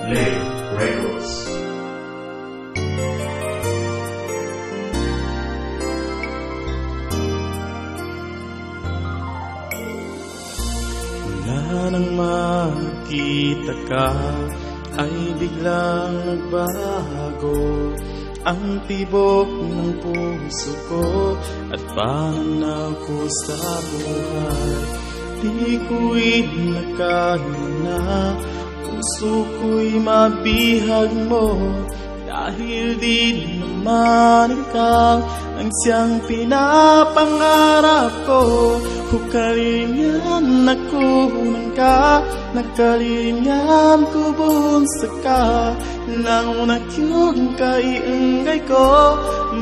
Lake Records. Wala nang makita ka, ay biglang nagbago ang tibok ng puso ko at pananaw ko sa buhay. Di ko'y nakaya na, puso ko'y mabihag mo, dahil di naman ikaw ang siyang pinapangarap ko. Hukalingan ako ng ka, nagkalingan ko bunsa ka, lang nakyong kaiangay ko,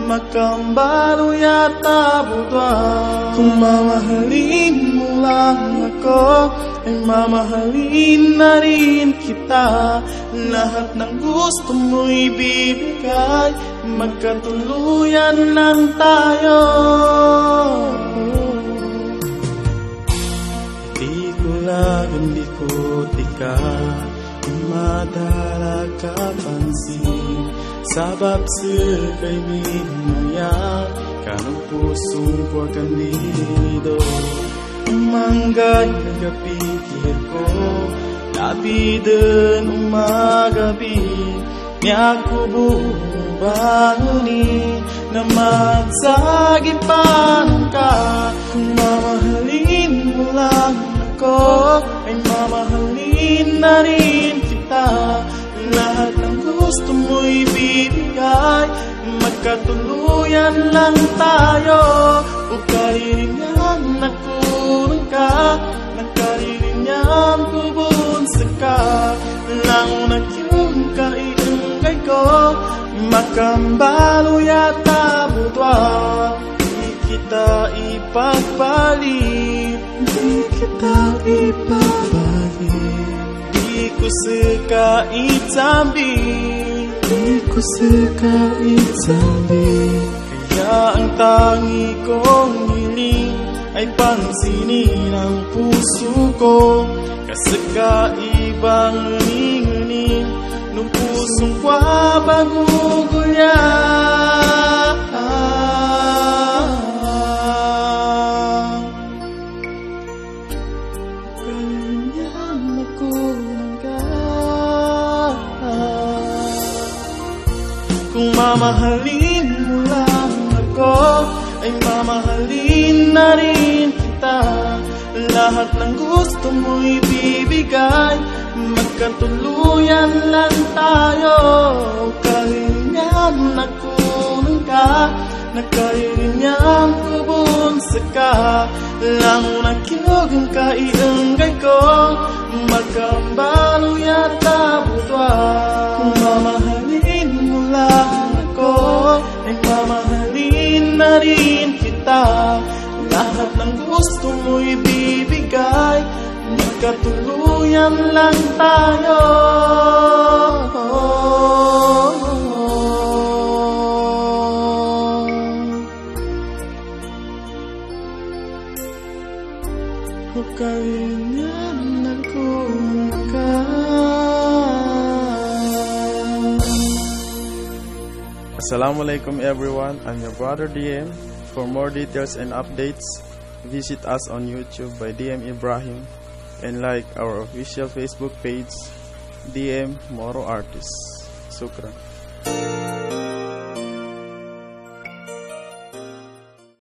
makambalo yata budwa. Kung mamahalin mo lang ako, ay mamahalin na rin kita. Lahat ng gusto mo ibibigay, magkatuluyan lang tayo. Hindi ko tika madala kapansin, sabab sekay minaya kanang pusong ko kandido. Umanggay nagapikir ko, labidan umagabi, niya ko buong bangunin na magsagipan ka. Kung mamahalin mo lang ako, ay mamahalin na rin kita. Lahat ng gusto mo ibibigay, magkatuluyan lang tayo. Ukaliringan ako ng ka, nagkaliringan ko bunsa ka, lang nagyong kaiangay ko, makambalo yata budwa. Di kita ipagpalit, di kita ipagpalit, di ko suka itambi, di ko suka itambi. Kaya ang tangi kong hiling ay pansinin ang puso ko, kasakaibang ngini-ngini nung pusong kwa bagugulya. Kung mamahalin mo lang ako, ay mamahalin na rin kita. Lahat ng gusto mo ibibigay, magkatuluyan lang tayo. Kalinyan ako ng ka, nagkalinyan ko bunsa ka, lang nakyog ang kaiangay ko, magkambalo yata budwa. Kung mamahalin mo lang ako, ay mamahalin na rin kita. Lahat ng gusto mo ibibigay, magkatuluyan lang tayo. Hukalingan ako ka. Assalamualaikum everyone, I'm your brother DM. For more details and updates, visit us on YouTube by DM Ibrahim and like our official Facebook page, DM Moro Artist. Shukran.